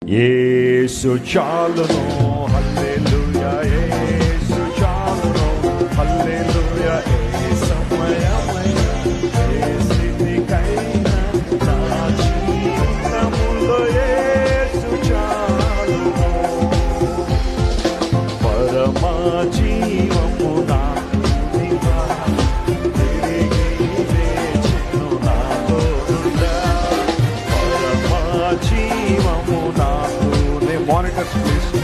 యేసు చాలును, హల్లెలూయా, యేసు చాలును, హల్లెలూయా. ఏ సమయమైనా ఏ స్థితికైనా నా జీవితములో యేసు చాలును. పరమా జీవము నాకు నీవా, తిరిగి లేచెను నా తోడుగా. పరమా జీవము నాకు. Monitors please.